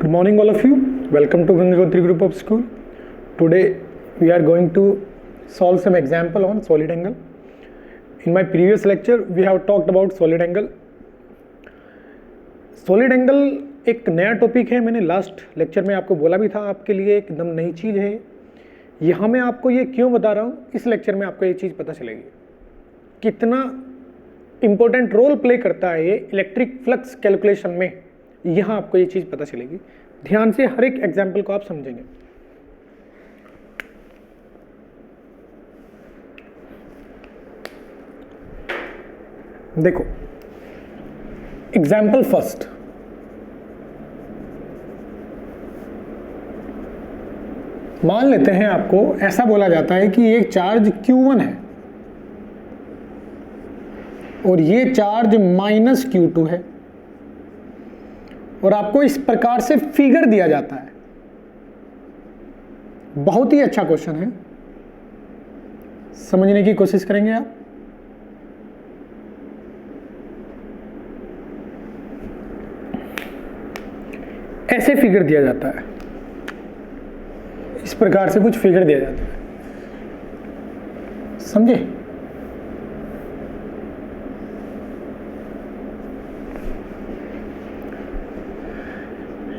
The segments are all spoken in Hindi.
Good morning all of you. Welcome to Gangagotri Group of School. Today we are going to solve some example on solid angle. In my previous lecture we have talked about solid angle. Solid angle एक नया टॉपिक है, मैंने लास्ट लेक्चर में आपको बोला भी था, आपके लिए एकदम नई चीज़ है। यहाँ मैं आपको ये क्यों बता रहा हूँ, इस लेक्चर में आपको ये चीज़ पता चलेगी कितना इम्पोर्टेंट रोल प्ले करता है ये इलेक्ट्रिक फ्लक्स कैलकुलेशन में। यहाँ आपको ये चीज़ पता चलेगी। ध्यान से हर एक एग्जाम्पल को आप समझेंगे। देखो एग्जाम्पल फर्स्ट, मान लेते हैं आपको ऐसा बोला जाता है कि एक चार्ज Q1 है और ये चार्ज -Q2 है और आपको इस प्रकार से फिगर दिया जाता है। बहुत ही अच्छा क्वेश्चन है, समझने की कोशिश करेंगे आप। ऐसे फिगर दिया जाता है, इस प्रकार से कुछ फिगर दिया जाता है, समझे।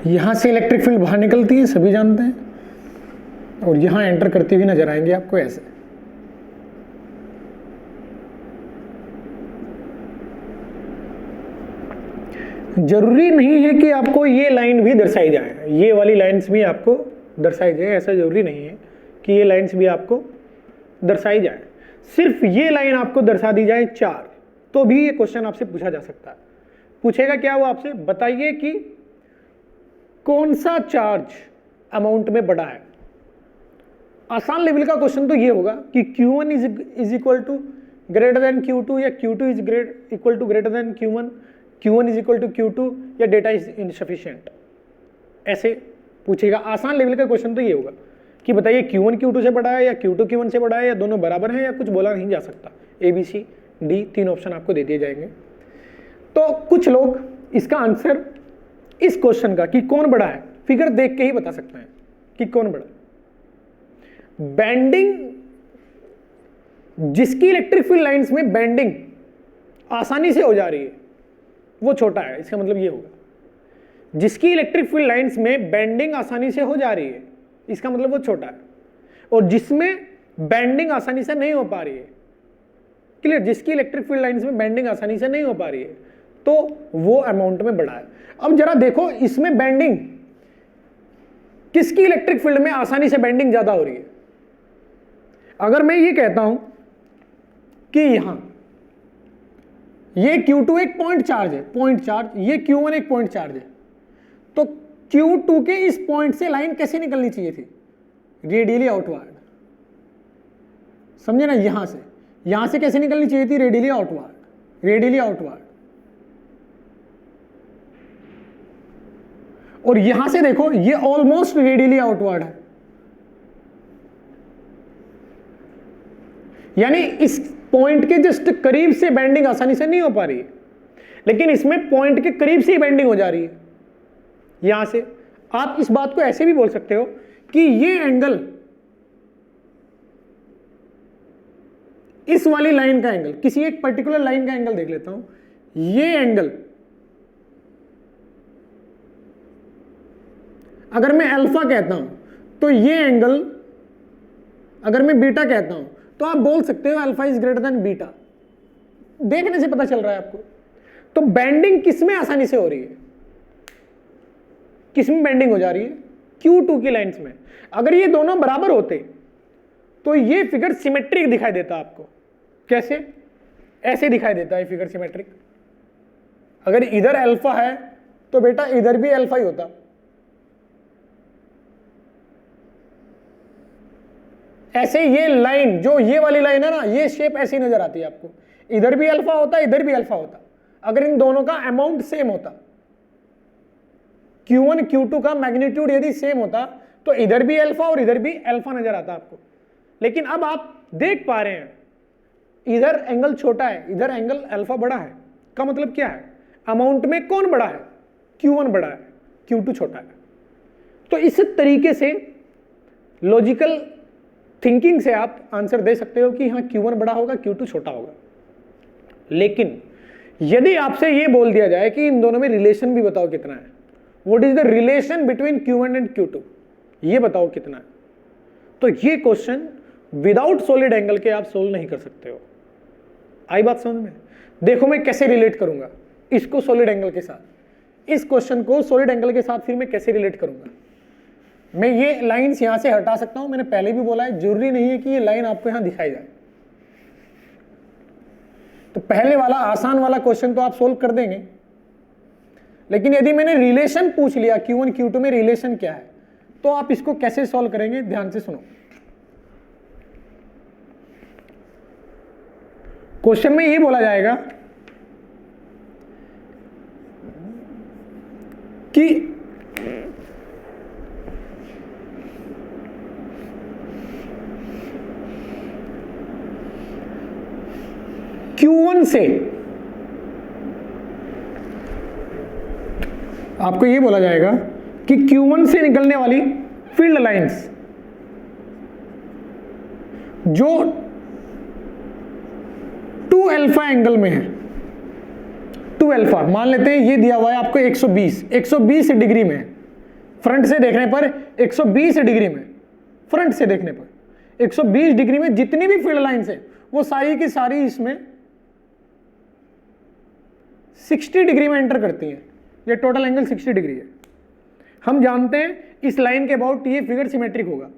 यहां से इलेक्ट्रिक फील्ड बाहर निकलती है, सभी जानते हैं, और यहां एंटर करती हुई नजर आएंगे आपको ऐसे। जरूरी नहीं है कि आपको ये लाइन भी दर्शाई जाए, ये वाली लाइंस भी आपको दर्शाई जाए, ऐसा जरूरी नहीं है कि ये लाइंस भी आपको दर्शाई जाए। सिर्फ ये लाइन आपको दर्शा दी जाए 4, तो भी ये क्वेश्चन आपसे पूछा जा सकता है। पूछेगा क्या वो आपसे, बताइए कि कौन सा चार्ज अमाउंट में बड़ा है। आसान लेवल का क्वेश्चन तो ये होगा कि Q1 is equal to greater than Q2 या Q2 is equal to greater than Q1, Q1 is equal to Q2 या डेटा इज इनसफिशिएंट। ऐसे पूछेगा। आसान लेवल का क्वेश्चन तो ये होगा कि बताइए Q1 Q2 से बड़ा है या Q2 Q1 से बड़ा है या दोनों बराबर हैं या कुछ बोला नहीं जा सकता। ABCD 3 ऑप्शन आपको दे दिए जाएंगे। तो कुछ लोग इसका आंसर इस क्वेश्चन का कि कौन बड़ा है फिगर देख के ही बता सकते हैं कि कौन बड़ा है। बेंडिंग, जिसकी इलेक्ट्रिक फील्ड लाइंस में बेंडिंग आसानी से हो जा रही है वो छोटा है, इसका मतलब ये होगा। जिसकी इलेक्ट्रिक फील्ड लाइंस में बेंडिंग आसानी से हो जा रही है इसका मतलब वो छोटा है। और जिसमें बेंडिंग आसानी से नहीं हो पा रही है, क्लियर, जिसकी इलेक्ट्रिक फील्ड लाइंस में बेंडिंग आसानी से नहीं हो पा रही है तो वो अमाउंट में बड़ा है। अब जरा देखो इसमें बेंडिंग, किसकी इलेक्ट्रिक फील्ड में आसानी से बेंडिंग ज्यादा हो रही है। अगर मैं ये कहता हूं कि यहां ये Q2 एक पॉइंट चार्ज है, पॉइंट चार्ज, ये Q1 एक पॉइंट चार्ज है, तो Q2 के इस पॉइंट से लाइन कैसे निकलनी चाहिए थी, रेडियली आउटवर्ड, समझे ना। यहां से कैसे निकलनी चाहिए थी, रेडियली आउटवर्ड, रेडियली आउटवर्ड। और यहां से देखो ये ऑलमोस्ट रेडियली आउटवर्ड है, यानी इस पॉइंट के जस्ट करीब से बेंडिंग आसानी से नहीं हो पा रही है, लेकिन इसमें पॉइंट के करीब से ही बेंडिंग हो जा रही है। यहां से आप इस बात को ऐसे भी बोल सकते हो कि ये एंगल, इस वाली लाइन का एंगल, किसी एक पर्टिकुलर लाइन का एंगल देख लेता हूं, ये एंगल अगर मैं अल्फा कहता हूं तो ये एंगल, अगर मैं बीटा कहता हूं तो आप बोल सकते हो alpha is greater than beta. देखने से पता चल रहा है आपको। तो बेंडिंग किसमें आसानी से हो रही है, किसमें बेंडिंग हो जा रही है, Q2 की लाइंस में। अगर ये दोनों बराबर होते तो ये फिगर सिमेट्रिक दिखाई देता आपको। कैसे, ऐसे दिखाई देता है फिगर सिमेट्रिक। अगर इधर अल्फा है तो बेटा इधर भी अल्फा ही होता। ऐसे ये लाइन, जो ये वाली लाइन है ना, ये शेप ऐसी नजर आती है आपको। इधर भी अल्फा होता, इधर भी अल्फा होता। अगर इन दोनों का अमाउंट सेम होता, Q1 Q2 का मैग्नीट्यूड यदि सेम होता तो इधर भी अल्फा और इधर भी अल्फा नजर आता आपको। लेकिन अब आप देख पा रहे हैं इधर एंगल छोटा है, इधर एंगल अल्फा बड़ा है। का मतलब क्या है, अमाउंट में कौन बड़ा है, Q1 बड़ा है, Q2 छोटा है। तो इस तरीके से लॉजिकल थिंकिंग से आप आंसर दे सकते हो कि हाँ Q1 बड़ा होगा, Q2 छोटा होगा। लेकिन यदि आपसे ये बोल दिया जाए कि इन दोनों में रिलेशन भी बताओ कितना है, what is the relation between Q1 and Q2, ये बताओ कितना है, तो ये क्वेश्चन विदाउट सॉलिड एंगल के आप सोल्व नहीं कर सकते हो। आई बात समझ में? देखो मैं कैसे रिलेट करूंगा इसको सॉलिड एंगल के साथ, इस क्वेश्चन को सॉलिड एंगल के साथ फिर मैं कैसे रिलेट करूंगा। मैं ये लाइंस यहां से हटा सकता हूं, मैंने पहले भी बोला है जरूरी नहीं है कि ये लाइन आपको यहां दिखाई जाए। तो पहले वाला आसान वाला क्वेश्चन तो आप सोल्व कर देंगे, लेकिन यदि मैंने रिलेशन पूछ लिया Q1 Q2 में रिलेशन क्या है, तो आप इसको कैसे सॉल्व करेंगे, ध्यान से सुनो। क्वेश्चन में ये बोला जाएगा कि Q1 से आपको ये बोला जाएगा कि Q1 से निकलने वाली फील्ड लाइंस जो 2 अल्फा एंगल में है, 2 अल्फा मान लेते हैं, ये दिया हुआ है आपको 120 डिग्री में, फ्रंट से देखने पर 120 डिग्री में, फ्रंट से देखने पर 120 डिग्री में जितनी भी फील्ड लाइंस है वो सारी की सारी इसमें 60 डिग्री में एंटर करती हैं। ये टोटल एंगल 60 डिग्री है। हम जानते हैं इस लाइन के अबाउट ये फिगर सिमेट्रिक होगा,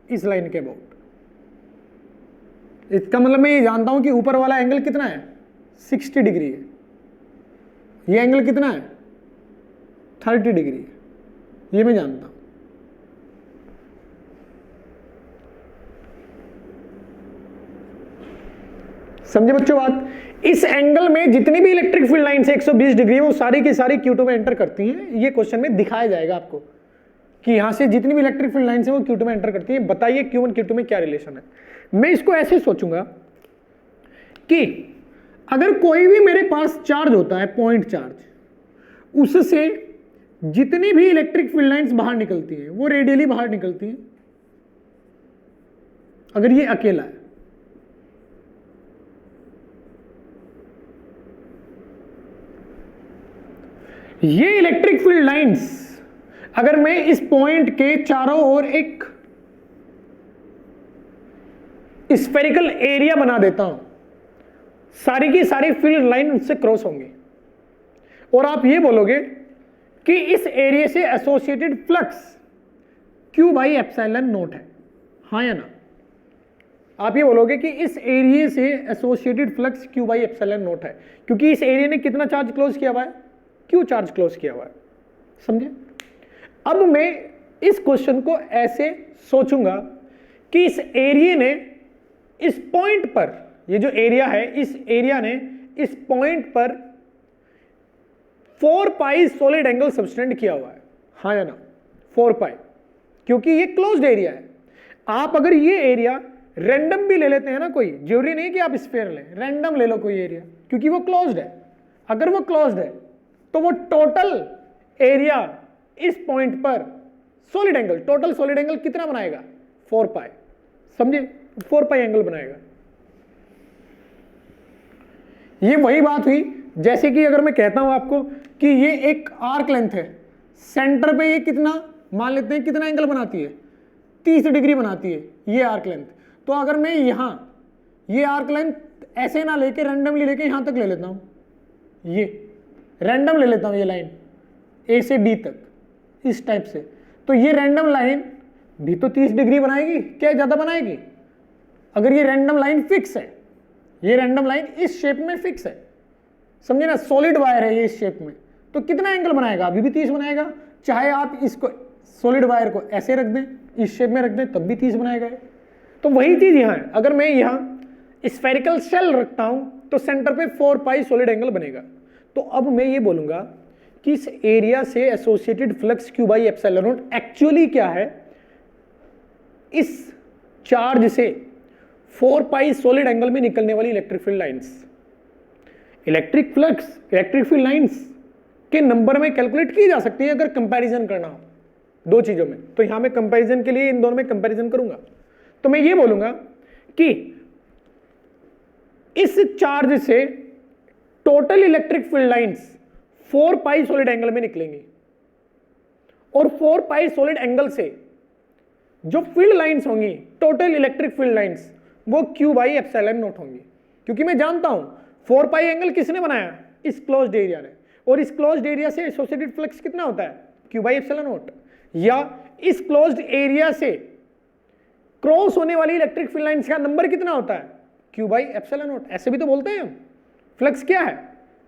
इस लाइन के अबाउट। इसका मतलब मैं ये जानता हूं कि ऊपर वाला एंगल कितना है, 60 डिग्री है, ये एंगल कितना है, 30 डिग्री है, ये मैं जानता हूं। समझे बच्चों बात? इस एंगल में जितनी भी इलेक्ट्रिक फील्ड लाइन से 120 डिग्री है वो सारी की सारी Q2 में एंटर करती हैं। ये क्वेश्चन में दिखाया जाएगा आपको कि यहां से जितनी भी इलेक्ट्रिक फील्ड लाइन है वो Q2 में एंटर करती हैं। बताइए Q1 Q2 में क्या रिलेशन है। मैं इसको ऐसे सोचूंगा कि अगर कोई भी मेरे पास चार्ज होता है, पॉइंट चार्ज, उससे जितनी भी इलेक्ट्रिक फील्ड लाइंस बाहर निकलती हैं वो रेडियली बाहर निकलती हैं। अगर ये अकेला है, ये इलेक्ट्रिक फील्ड लाइंस अगर मैं इस पॉइंट के चारों ओर एक स्फेरिकल एरिया बना देता हूं, सारी की सारी फील्ड लाइन उससे क्रॉस होंगी, और आप ये बोलोगे कि इस एरिया से एसोसिएटेड फ्लक्स Q/ε0 है, हाँ या ना? आप ये बोलोगे कि इस एरिया से एसोसिएटेड फ्लक्स Q/ε0 है, क्योंकि इस एरिया ने कितना चार्ज क्लोज किया हुआ है, Q चार्ज क्लोज किया हुआ है। समझे? अब मैं इस क्वेश्चन को ऐसे सोचूंगा कि इस एरिया ने इस पॉइंट पर, ये जो एरिया है, इस एरिया ने इस पॉइंट पर 4 पाई सॉलिड एंगल सबटेंड किया हुआ है, हाँ या ना? 4 पाई, क्योंकि ये क्लोज्ड एरिया है। आप अगर ये एरिया रैंडम भी ले लेते हैं ना, कोई जरूरी नहीं कि आप स्फीयर लें, रैंडम ले लो कोई एरिया, क्योंकि वो क्लोज्ड है। अगर वो क्लोज्ड है तो वो टोटल एरिया इस पॉइंट पर solid angle, total solid angle कितना बनाएगा, 4 पाई। समझे? 4 पाई एंगल बनाएगा। ये वही बात हुई जैसे कि अगर मैं कहता हूं आपको कि ये एक आर्क लेंथ है, सेंटर पे ये कितना मान लेते हैं, कितना एंगल बनाती है, 30 डिग्री बनाती है ये आर्क लेंथ। तो अगर मैं यहां ये आर्क लेंथ ऐसे ना लेके रैंडमली लेके यहां तक ले लेता हूं, ये रैंडम ले लेता हूं, ये लाइन ए से बी तक इस टाइप से, तो ये रैंडम लाइन भी तो 30 डिग्री बनाएगी, क्या ज्यादा बनाएगी? अगर ये रैंडम लाइन फिक्स है, ये रैंडम लाइन इस शेप में फिक्स है, समझे ना, सॉलिड वायर है ये इस शेप में, तो कितना एंगल बनाएगा? अभी भी 30 बनाएगा। चाहे आप इसको सॉलिड वायर को ऐसे रख दें, इस शेप में रख दें, तब भी 30 बनाएगा। तो वही चीज यहां है। अगर मैं यहां स्फेरिकल शेल रखता हूं तो सेंटर पे 4 पाई सॉलिड एंगल बनेगा। तो अब मैं ये बोलूंगा कि इस एरिया से एसोसिएटेड फ्लक्स Q/ε0 एक्चुअली क्या है, इस चार्ज से 4 पाई सॉलिड एंगल में निकलने वाली electric field lines, electric flux, electric field lines के नंबर में कैलकुलेट की जा सकती है अगर कंपैरिजन करना हो। दो चीजों में। तो यहां मैं कंपैरिजन के लिए इन दोनों में कंपैरिजन करूंगा, तो मैं ये बोलूंगा कि इस चार्ज से टोटल इलेक्ट्रिक फील्ड लाइंस 4 पाई सॉलिड एंगल में निकलेंगी, और 4 पाई सॉलिड एंगल से जो फील्ड लाइंस होंगी, टोटल इलेक्ट्रिक फील्ड लाइंस, वो Q बाई एप्सिलॉन नॉट होंगी। क्योंकि मैं जानता हूं 4 पाई एंगल किसने बनाया, इस क्लोज्ड एरिया ने, और इस क्लोज्ड एरिया से एसोसिएटेड फ्लक्स कितना होता है, Q बाई एप्सिलॉन नॉट। या इस क्लोज्ड एरिया से क्रॉस होने वाली इलेक्ट्रिक फील्ड लाइंस का नंबर कितना होता है, Q बाई एप्सिलॉन नॉट। ऐसे भी तो बोलते हैं हम। फ्लक्स क्या है,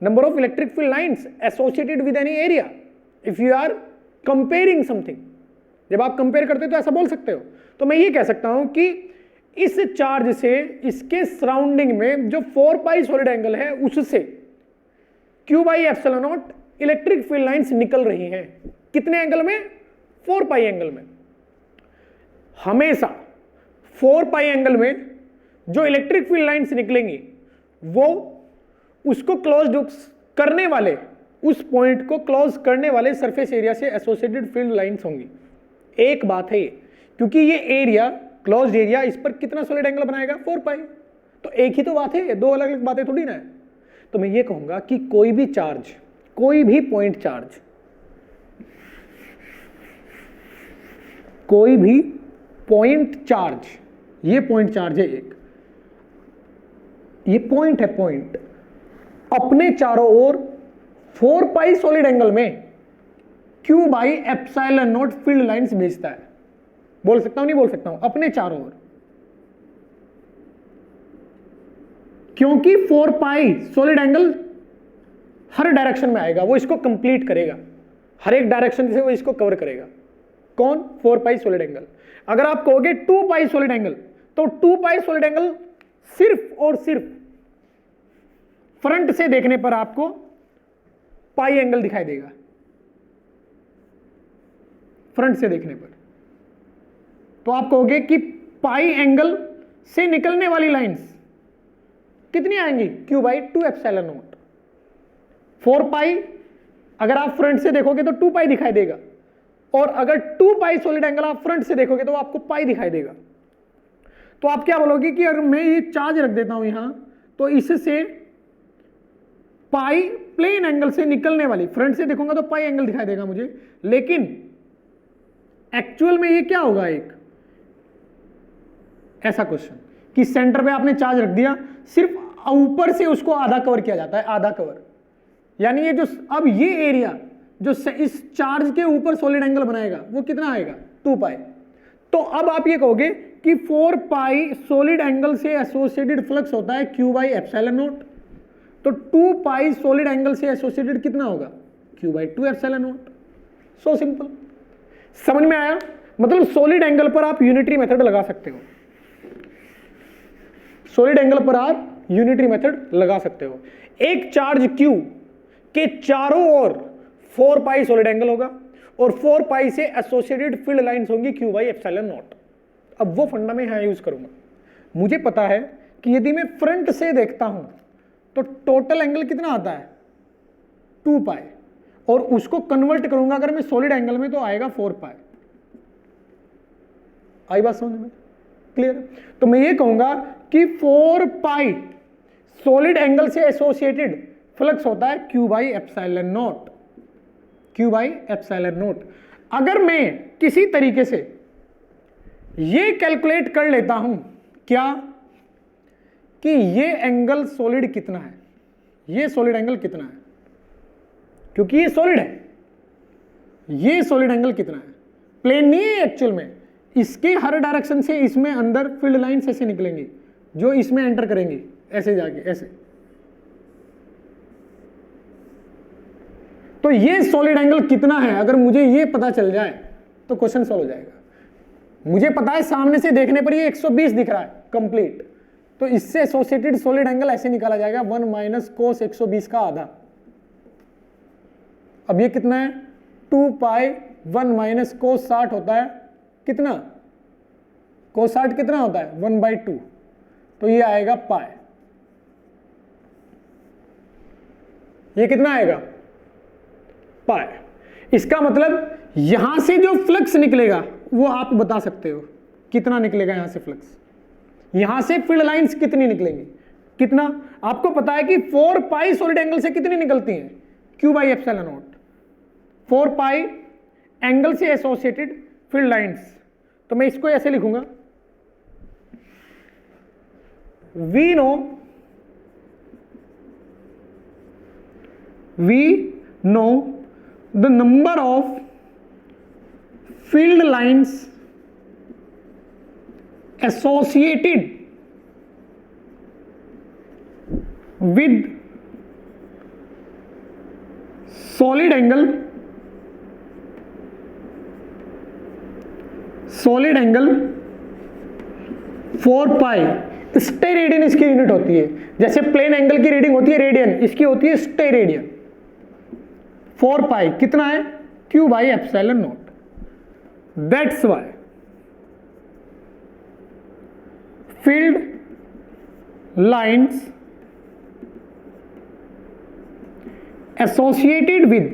number of electric field lines associated with any area if you are comparing something. जब आप कंपेयर करते हो तो ऐसा बोल सकते हो। तो मैं ये कह सकता हूं कि इस चार्ज से इसके सराउंडिंग में जो 4 पाई सॉलिड एंगल है उससे Q by epsilon not electric field lines निकल रही हैं। कितने एंगल में, 4 पाई एंगल में। हमेशा 4 पाई एंगल में जो इलेक्ट्रिक फील्ड लाइंस निकलेंगी वो उसको क्लोज करने वाले, उस पॉइंट को क्लोज करने वाले सरफेस एरिया से एसोसिएटेड फील्ड लाइंस होंगी। एक बात है ये, क्योंकि ये एरिया क्लोज्ड एरिया, इस पर कितना सॉलिड एंगल बनाएगा, 4 पाई। तो एक ही तो बात है, दो अलग अलग बातें थोड़ी ना है। तो मैं ये कहूंगा कि कोई भी चार्ज, कोई भी पॉइंट चार्ज, कोई भी पॉइंट चार्ज, ये पॉइंट चार्ज है एक, ये पॉइंट है पॉइंट, अपने चारों ओर 4 पाई सॉलिड एंगल में Q by epsilon not field lines भेजता है। बोल सकता हूं नहीं बोल सकता हूं, अपने चारों ओर। क्योंकि 4 पाई सॉलिड एंगल हर डायरेक्शन में आएगा, वो इसको कंप्लीट करेगा, हर एक डायरेक्शन से वो इसको कवर करेगा। कौन, 4 पाई सॉलिड एंगल। अगर आप कहोगे 2 पाई सॉलिड एंगल, तो 2 पाई सॉलिड एंगल सिर्फ और सिर्फ फ्रंट से देखने पर आपको पाई एंगल दिखाई देगा, फ्रंट से देखने पर। तो आप कहोगे कि पाई एंगल से निकलने वाली लाइंस कितनी आएंगी, Q बाई 2 एप्सिलॉन नॉट। 4 पाई अगर आप फ्रंट से देखोगे तो 2 पाई दिखाई देगा, और अगर 2 पाई सॉलिड एंगल आप फ्रंट से देखोगे तो आपको पाई दिखाई देगा। तो आप क्या बोलोगे कि अगर मैं ये चार्ज रख देता हूं यहां, तो इससे पाई प्लेन एंगल से निकलने वाली, फ्रंट से देखूंगा तो पाई एंगल दिखाई देगा मुझे, लेकिन एक्चुअल में ये क्या होगा, एक ऐसा क्वेश्चन कि सेंटर पे आपने चार्ज रख दिया, सिर्फ ऊपर से उसको आधा कवर किया जाता है, आधा कवर। यानी ये जो अब ये एरिया जो इस चार्ज के ऊपर सॉलिड एंगल बनाएगा वो कितना आएगा, 2 पाई। तो अब आप ये कहोगे कि 4 पाई सॉलिड एंगल से एसोसिएटेड फ्लक्स होता है Q बाई एप्सिलॉन नॉट। तो 2 पाई सॉलिड एंगल से एसोसिएटेड कितना होगा, Q by 2 epsilon not. So simple. समझ में आया। मतलब सॉलिड एंगल पर आप यूनिटरी मेथड लगा सकते हो, सॉलिड एंगल पर आप यूनिटरी मेथड लगा सकते हो। एक चार्ज Q के चारों ओर 4 पाई सॉलिड एंगल होगा, और 4 पाई से एसोसिएटेड फील्ड लाइंस होंगी Q बाई एप्सिलॉन नॉट। अब वो फंडा मैं यहां यूज करूंगा। मुझे पता है कि यदि मैं फ्रंट से देखता हूं तो टोटल एंगल कितना आता है, 2 पाई, और उसको कन्वर्ट करूंगा अगर मैं सॉलिड एंगल में तो आएगा 4 पाई। आई बात समझ में, क्लियर। तो मैं ये कहूंगा कि 4 पाई सॉलिड एंगल से एसोसिएटेड फ्लक्स होता है Q by epsilon not, Q by epsilon not. अगर मैं किसी तरीके से ये कैलकुलेट कर लेता हूं क्या, कि ये एंगल सॉलिड कितना है, ये सॉलिड एंगल कितना है, क्योंकि ये सॉलिड है, ये सॉलिड एंगल कितना है, प्लेन नहीं है एक्चुअल में, इसके हर डायरेक्शन से इसमें अंदर फील्ड लाइंस ऐसे निकलेंगी जो इसमें एंटर करेंगी, ऐसे जाके ऐसे। तो ये सॉलिड एंगल कितना है, अगर मुझे ये पता चल जाए तो क्वेश्चन सॉल्व हो जाएगा। मुझे पता है सामने से देखने पर ये 120 दिख रहा है कंप्लीट, तो इससे एसोसिएटेड सॉलिड एंगल ऐसे निकाला जाएगा 1 माइनस कोस 120 का आधा। अब ये कितना है, 2 पाई 1 माइनस कोस 60 होता है कितना, कोस 60 कितना होता है 1/2, तो ये आएगा पाई। ये कितना आएगा, पाई। इसका मतलब यहां से जो फ्लक्स निकलेगा वो आप बता सकते हो कितना निकलेगा यहां से फ्लक्स, यहां से फील्ड लाइंस कितनी निकलेंगी, कितना आपको पता है कि 4 पाई सॉलिड एंगल से कितनी निकलती हैं, Q by epsilon not, 4 pi angle से एसोसिएटेड फील्ड लाइंस। तो मैं इसको ऐसे लिखूंगा, we know the number of field lines associated with solid angle 4 pi, steradian इसकी यूनिट होती है, जैसे प्लेन एंगल की रीडिंग होती है रेडियन, इसकी होती है स्टेरेडियन। 4 पाई कितना है, Q by epsilon not. That's why field lines associated with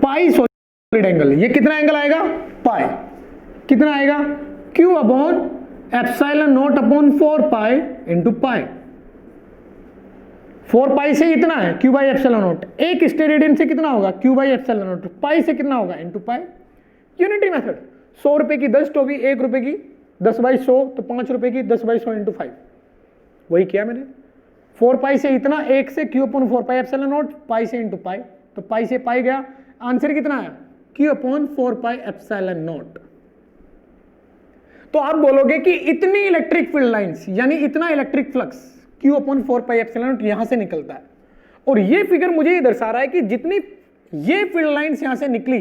pi solid angle, ये कितना एंगल आएगा, पाई, कितना आएगा, Q upon epsilon not upon 4 pi into pi. 4 पाई से इतना है Q बाई एप्सिलॉन नॉट, एक स्टेरेडियन से कितना होगा, Q by epsilon naught, pi से कितना होगा, इंटू पाई। यूनिटी मेथड, 100 रुपए की 10 टोपी, 1 रुपए की 10 बाई 100, तो 5 रुपए की 10 बाई 100 इंटू 5, वही किया मैंने। 4 पाई से इतना, एक से Q upon 4 pi epsilon naught, pi से इंटू पाई, तो पाई से पाई गया, आंसर कितना आया, Q upon 4 pi epsilon not. तो आप बोलोगे कि इतनी इलेक्ट्रिक फील्ड लाइंस यानी इतना electric flux Q upon 4 pi epsilon not यहां से निकलता है, और ये फिगर मुझे ये दर्शा रहा है कि जितनी ये फील्ड लाइंस यहां से निकली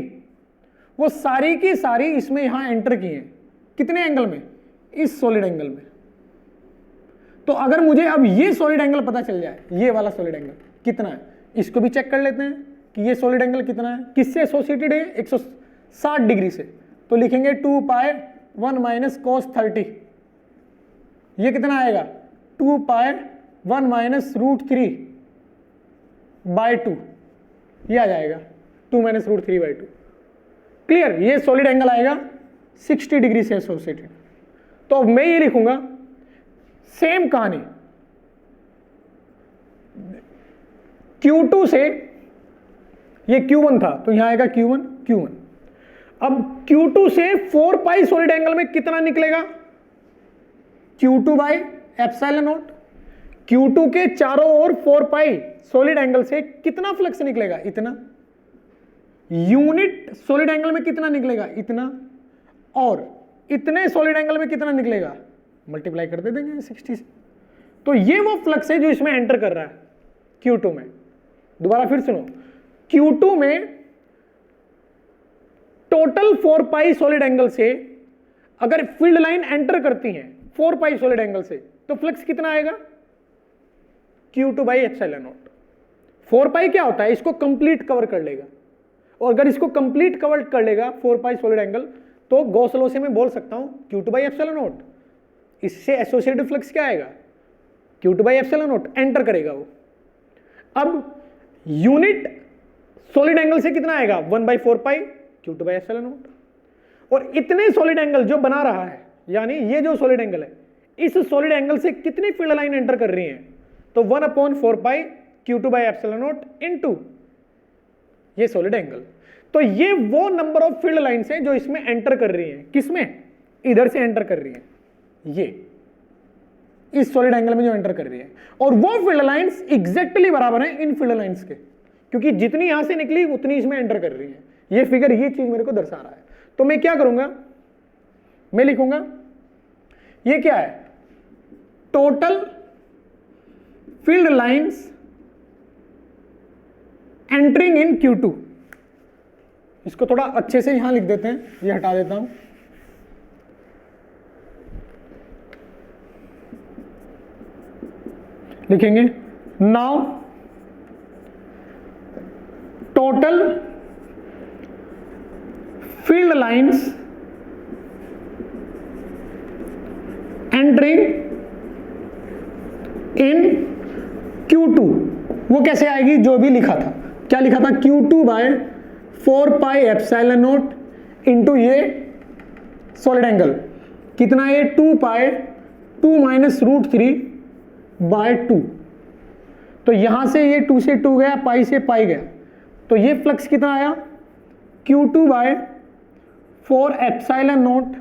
वो सारी की सारी इसमें यहां एंटर की हैं, कितने एंगल में, इस सॉलिड एंगल में। तो अगर मुझे अब ये सॉलिड एंगल पता चल जाए, ये वाला सॉलिड एंगल कितना है, इसको भी चेक कर लेते हैं कि ये सॉलिड एंगल कितना है, किससे एसोसिएटेड है, 160 डिग्री से, तो लिखेंगे 2 पाई 1 माइनस cos 30, ये कितना आएगा, 2 पाई 1 माइनस √3 बाई 2, ये आ जाएगा 2 माइनस √3 बाई 2। क्लियर, ये सॉलिड एंगल आएगा 60 डिग्री से एसोसिएटेड। तो अब मैं ये लिखूंगा, सेम कहानी, Q2 से ये Q1 था तो यहां आएगा Q1। अब Q2 से 4 पाई सॉलिड एंगल में कितना निकलेगा, Q2 by epsilon not. Q2 के चारों ओर 4 पाई सॉलिड एंगल से कितना फ्लक्स निकलेगा, इतना। यूनिट सॉलिड एंगल में कितना निकलेगा, इतना, और इतने सॉलिड एंगल में कितना निकलेगा, मल्टीप्लाई कर दे देंगे 60 से। तो ये वो फ्लक्स है जो इसमें एंटर कर रहा है Q2 में। दोबारा फिर सुनो, Q2 में टोटल 4 पाई सॉलिड एंगल से अगर फील्ड लाइन एंटर करती है 4 पाई सॉलिड एंगल से, तो फ्लक्स कितना आएगा, Q2 बाई एप्सिलॉन नॉट। 4 पाई क्या होता है, इसको कंप्लीट कवर कर लेगा, और अगर इसको कंप्लीट कवर कर लेगा 4 पाई सॉलिड एंगल, तो गॉस लॉ से मैं बोल सकता हूं Q2 बाई एप्सिलॉन नॉट, इससे एसोसिएटेड फ्लक्स क्या आएगा, Q2 by epsilon not, enter करेगा वो। अब यूनिट सॉलिड एंगल से कितना आएगा, 1/4 पाई Q2 बाई एप्सिलॉन नॉट, और इतने सॉलिड एंगल जो बना रहा है, यानी ये जो सॉलिड एंगल है, इस सॉलिड एंगल से कितनी फील्ड लाइन एंटर कर रही है, तो 1/4 पाई Q2 by epsilon not into ये सॉलिड एंगल। तो ये वो नंबर ऑफ फील्ड लाइंस हैं जो इसमें एंटर कर रही हैं, किसमें, इधर से एंटर कर रही हैं, ये इस सॉलिड एंगल में जो एंटर कर रही है, और वो फील्ड लाइंस एग्जैक्टली बराबर हैं इन फील्ड लाइंस के, क्योंकि जितनी यहां से निकली उतनी इसमें एंटर कर रही है। ये फिगर ये चीज मेरे को दर्शा रहा है। तो मैं क्या करूंगा, मैं लिखूंगा ये क्या है, total field lines entering in Q2। इसको थोड़ा अच्छे से यहां लिख देते हैं, ये हटा देता हूं, लिखेंगे now total field lines entering in Q2 वो कैसे आएगी, जो भी लिखा था, क्या लिखा था, Q2 बाय 4πε0 इंटू ये सॉलिड एंगल कितना है, 2π2 माइनस √3 बाय 2। तो यहां से ये 2 से 2 गया, पाई से पाई गया, तो ये फ्लक्स कितना आया, Q2 बाय 4ε0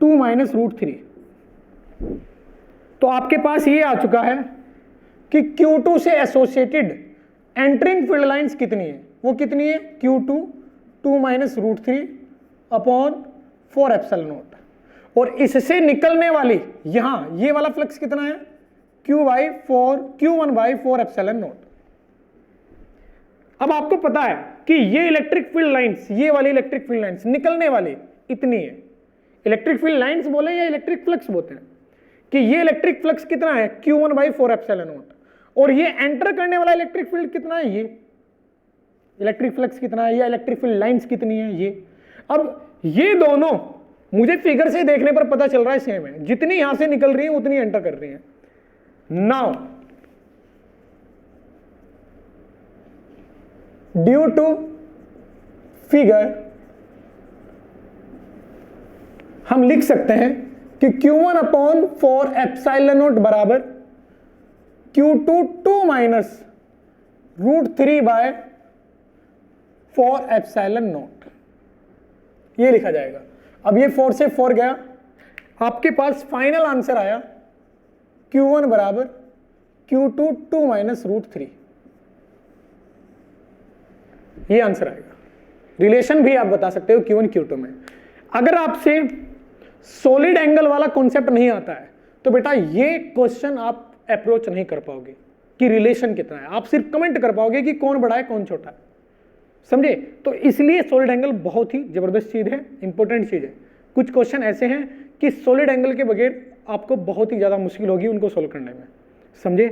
2 माइनस √3। तो आपके पास ये आ चुका है कि Q2 से एसोसिएटेड एंटरिंग फील्ड लाइंस कितनी है, वो कितनी है, Q2 2 माइनस √3 अपॉन 4ε0, और इससे निकलने वाली यहां ये वाला फ्लक्स कितना है, Q1 बाई 4ε0। अब आपको पता है कि ये इलेक्ट्रिक फील्ड लाइंस, ये वाली इलेक्ट्रिक फील्ड लाइंस निकलने वाली इतनी है, इलेक्ट्रिक फील्ड लाइंस बोले या इलेक्ट्रिक फ्लक्स बोलते हैं, कि ये इलेक्ट्रिक फ्लक्स कितना है, Q1 बाई 4ε0, और ये एंटर करने वाला इलेक्ट्रिक फील्ड कितना है, ये इलेक्ट्रिक फ्लक्स कितना है, या इलेक्ट्रिक फील्ड लाइंस कितनी है, ये। अब ये दोनों मुझे फिगर से देखने पर पता चल रहा है सेम है, जितनी यहां से निकल रही है उतनी एंटर कर रही है। नाउ ड्यू टू फिगर हम लिख सकते हैं कि Q1 अपॉन 4ε0 बराबर Q2 2 माइनस √3 बाय 4ε0, ये लिखा जाएगा। अब ये 4 से 4 गया, आपके पास फाइनल आंसर आया Q1 बराबर Q2 2 माइनस √3, ये आंसर आएगा। रिलेशन भी आप बता सकते हो Q1 Q2 में। अगर आपसे सॉलिड एंगल वाला कॉन्सेप्ट नहीं आता है तो बेटा ये क्वेश्चन आप अप्रोच नहीं कर पाओगे कि रिलेशन कितना है, आप सिर्फ कमेंट कर पाओगे कि कौन बड़ा है कौन छोटा है, समझे। तो इसलिए सॉलिड एंगल बहुत ही जबरदस्त चीज है, इंपॉर्टेंट चीज है। कुछ क्वेश्चन ऐसे हैं कि सॉलिड एंगल के बगैर आपको बहुत ही ज्यादा मुश्किल होगी उनको सोल्व करने में, समझे।